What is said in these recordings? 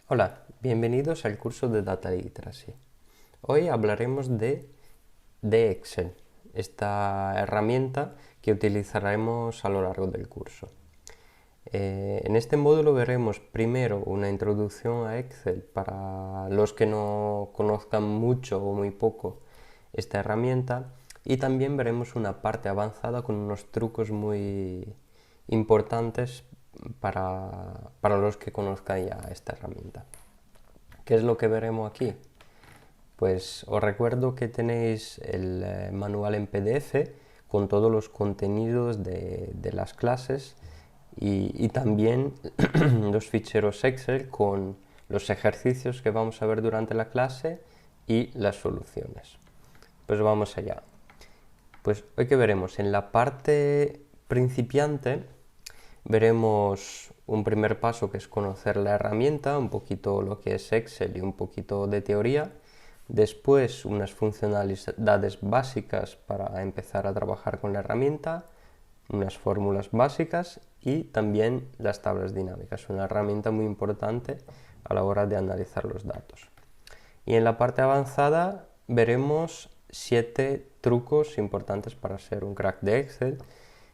Hola, bienvenidos al curso de Data Literacy. Hoy hablaremos de Excel, esta herramienta que utilizaremos a lo largo del curso. En este módulo veremos primero una introducción a Excel para los que no conozcan mucho o muy poco esta herramienta, y también veremos una parte avanzada con unos trucos muy importantes para los que conozcan ya esta herramienta. ¿Qué es lo que veremos aquí? Pues os recuerdo que tenéis el manual en PDF con todos los contenidos de las clases y también los ficheros Excel con los ejercicios que vamos a ver durante la clase y las soluciones. Pues vamos allá. Pues hoy que veremos en la parte principiante veremos un primer paso, que es conocer la herramienta, un poquito lo que es Excel y un poquito de teoría. Después unas funcionalidades básicas para empezar a trabajar con la herramienta, unas fórmulas básicas y también las tablas dinámicas, una herramienta muy importante a la hora de analizar los datos. Y en la parte avanzada veremos 7 trucos importantes para ser un crack de Excel,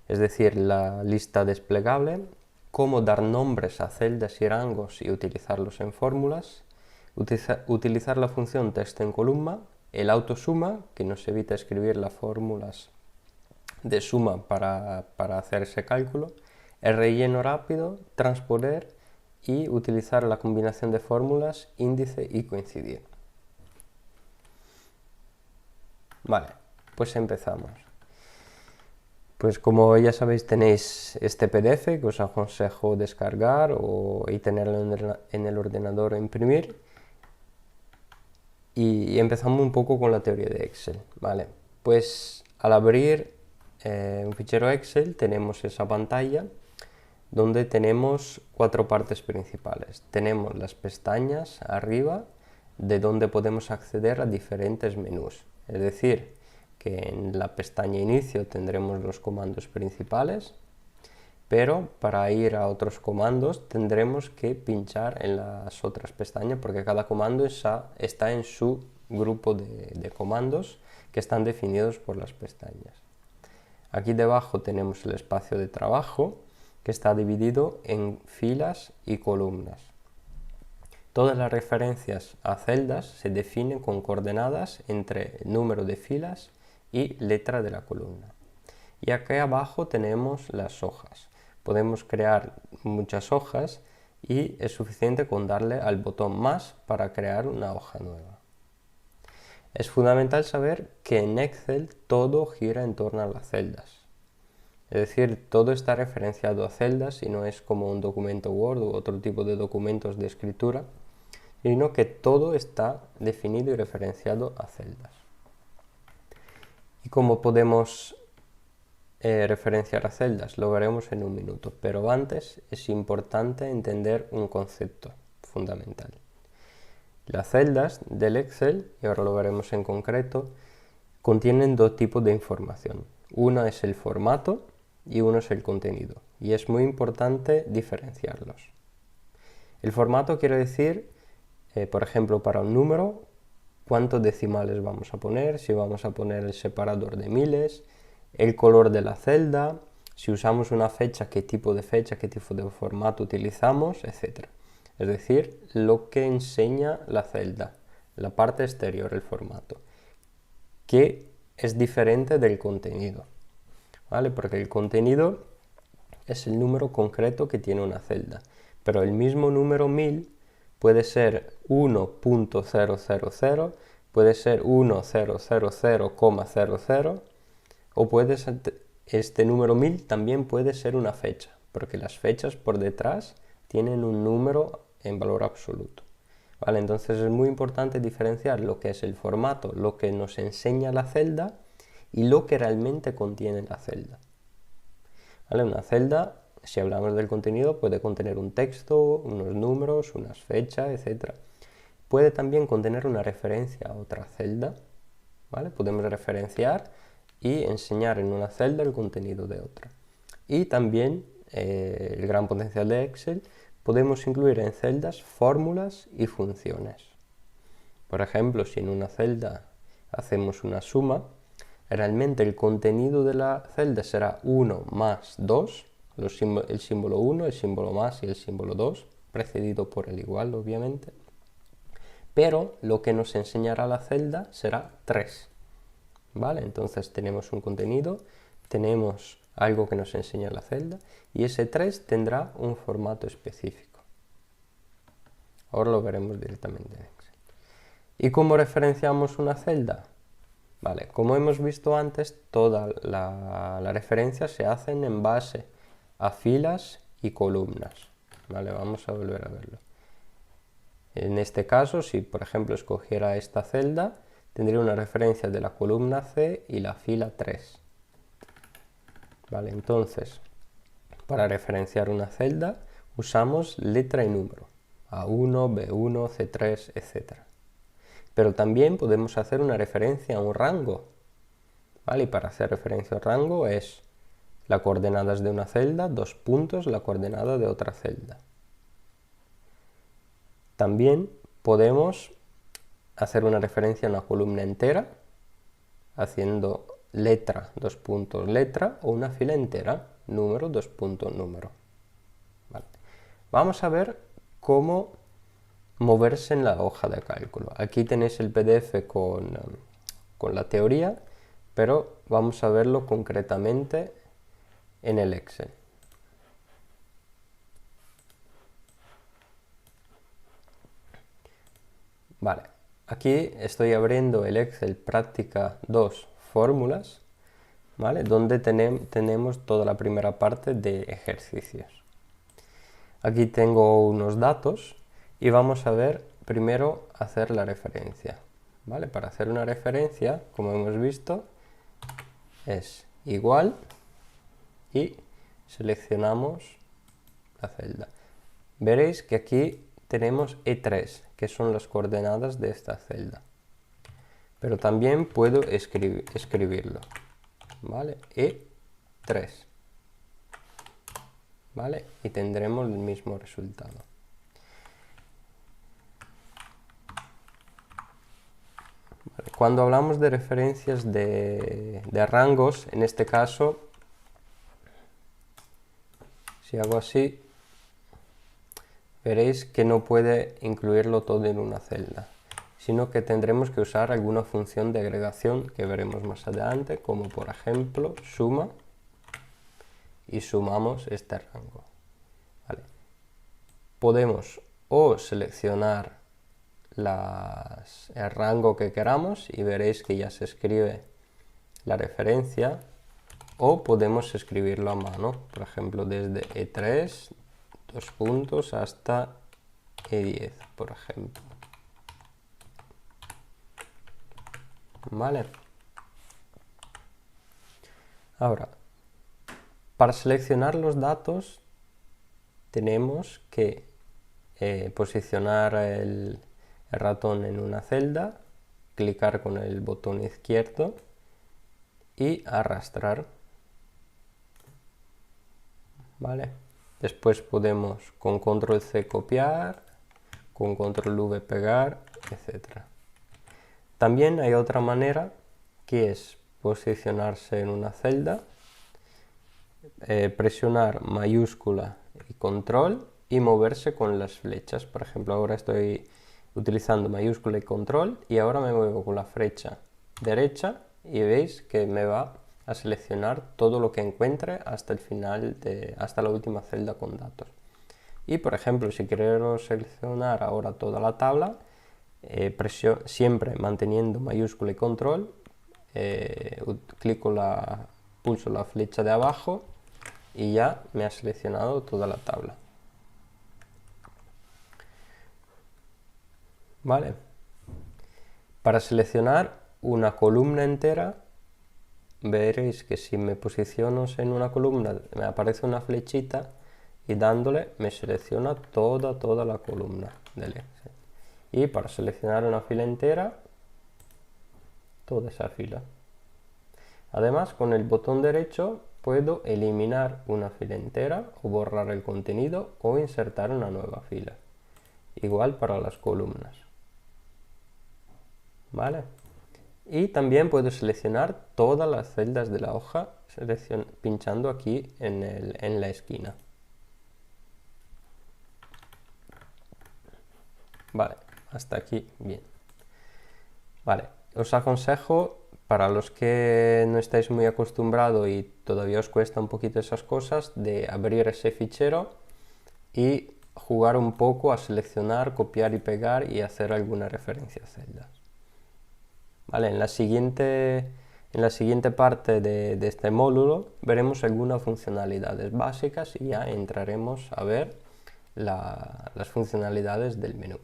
es decir, la lista desplegable, cómo dar nombres a celdas y rangos y utilizarlos en fórmulas, utilizar la función texto en columna, el autosuma, que nos evita escribir las fórmulas de suma para hacer ese cálculo, el relleno rápido, transponer y utilizar la combinación de fórmulas, índice y coincidir. Vale, pues empezamos. Pues como ya sabéis, tenéis este PDF que os aconsejo descargar y tenerlo en el ordenador o imprimir. Y empezamos un poco con la teoría de Excel. Vale, pues al abrir un fichero Excel tenemos esa pantalla donde tenemos 4 partes principales. Tenemos las pestañas arriba, de donde podemos acceder a diferentes menús. Es decir, que en la pestaña inicio tendremos los comandos principales, pero para ir a otros comandos tendremos que pinchar en las otras pestañas, porque cada comando está en su grupo de comandos que están definidos por las pestañas. Aquí debajo tenemos el espacio de trabajo, que está dividido en filas y columnas. Todas las referencias a celdas se definen con coordenadas entre el número de filas y letra de la columna. Y aquí abajo tenemos las hojas. Podemos crear muchas hojas y es suficiente con darle al botón más para crear una hoja nueva. Es fundamental saber que en Excel todo gira en torno a las celdas. Es decir, todo está referenciado a celdas y no es como un documento Word u otro tipo de documentos de escritura, sino que todo está definido y referenciado a celdas. ¿Y cómo podemos referenciar a celdas? Lo veremos en un minuto, pero antes es importante entender un concepto fundamental. Las celdas del Excel, y ahora lo veremos en concreto, contienen 2 tipos de información. Una es el formato y uno es el contenido, y es muy importante diferenciarlos. El formato quiere decir, por ejemplo, para un número, cuántos decimales vamos a poner, si vamos a poner el separador de miles, el color de la celda, si usamos una fecha, qué tipo de fecha, qué tipo de formato utilizamos, etc. Es decir, lo que enseña la celda, la parte exterior, el formato, que es diferente del contenido, ¿vale? Porque el contenido es el número concreto que tiene una celda, pero el mismo número 1000 puede ser 1.000, puede ser 1000,00, o puede ser, este número 1000 también puede ser una fecha, porque las fechas por detrás tienen un número en valor absoluto. ¿Vale? Entonces es muy importante diferenciar lo que es el formato, lo que nos enseña la celda, y lo que realmente contiene la celda. ¿Vale? Una celda, si hablamos del contenido, puede contener un texto, unos números, unas fechas, etc. Puede también contener una referencia a otra celda, ¿vale? Podemos referenciar y enseñar en una celda el contenido de otra. Y también el gran potencial de Excel podemos incluir en celdas fórmulas y funciones. Por ejemplo, si en una celda hacemos una suma, realmente el contenido de la celda será 1 más 2, el símbolo 1, el símbolo más y el símbolo 2, precedido por el igual, obviamente. Pero lo que nos enseñará la celda será 3. ¿Vale? Entonces tenemos un contenido, tenemos algo que nos enseña la celda y ese 3 tendrá un formato específico. Ahora lo veremos directamente en Excel. ¿Y cómo referenciamos una celda? Vale, como hemos visto antes, toda la referencia se hacen en base a filas y columnas. Vale, vamos a volver a verlo. En este caso, si por ejemplo escogiera esta celda, tendría una referencia de la columna C y la fila 3. Vale, entonces, para referenciar una celda, usamos letra y número, A1, B1, C3, etc. Pero también podemos hacer una referencia a un rango. ¿Vale? Y para hacer referencia al rango es las coordenadas de una celda, 2 puntos, la coordenada de otra celda. También podemos hacer una referencia a una columna entera, haciendo letra, 2 puntos, letra, o una fila entera, número, 2 puntos, número. Vale. Vamos a ver cómo moverse en la hoja de cálculo. Aquí tenéis el PDF con la teoría, pero vamos a verlo concretamente en el Excel. Vale, aquí estoy abriendo el Excel práctica 2 fórmulas, ¿vale? Donde tenemos toda la primera parte de ejercicios. Aquí tengo unos datos y vamos a ver primero hacer la referencia. ¿Vale? Para hacer una referencia, como hemos visto, es igual y seleccionamos la celda. Veréis que aquí tenemos E3, que son las coordenadas de esta celda. Pero también puedo escribirlo. ¿Vale? E3. ¿Vale? Y tendremos el mismo resultado. Vale. Cuando hablamos de referencias de rangos, en este caso, si hago así, veréis que no puede incluirlo todo en una celda, sino que tendremos que usar alguna función de agregación que veremos más adelante, como por ejemplo suma, y sumamos este rango. Vale. Podemos o seleccionar el rango que queramos y veréis que ya se escribe la referencia, o podemos escribirlo a mano, por ejemplo desde E3, 2 puntos, hasta E10, por ejemplo. ¿Vale? Ahora, para seleccionar los datos tenemos que posicionar el ratón en una celda, clicar con el botón izquierdo y arrastrar. ¿Vale? Después podemos con control C copiar, con control V pegar, etc. También hay otra manera, que es posicionarse en una celda, presionar mayúscula y control y moverse con las flechas. Por ejemplo, ahora estoy utilizando mayúscula y control y ahora me muevo con la flecha derecha y veis que me va a seleccionar todo lo que encuentre hasta el final, hasta la última celda con datos. Y por ejemplo, si quiero seleccionar ahora toda la tabla, siempre manteniendo mayúscula y control, pulso la flecha de abajo y ya me ha seleccionado toda la tabla. ¿Vale? Para seleccionar una columna entera, veréis que si me posiciono en una columna me aparece una flechita y dándole me selecciona toda la columna del Excel. Y para seleccionar una fila entera, toda esa fila. Además, con el botón derecho puedo eliminar una fila entera o borrar el contenido o insertar una nueva fila. Igual para las columnas. ¿Vale? Y también puedo seleccionar todas las celdas de la hoja pinchando aquí en la esquina. Vale, hasta aquí bien. Vale, os aconsejo, para los que no estáis muy acostumbrados y todavía os cuesta un poquito esas cosas, de abrir ese fichero y jugar un poco a seleccionar, copiar y pegar y hacer alguna referencia a celdas. Vale, en la siguiente parte de este módulo veremos algunas funcionalidades básicas y ya entraremos a ver las funcionalidades del menú.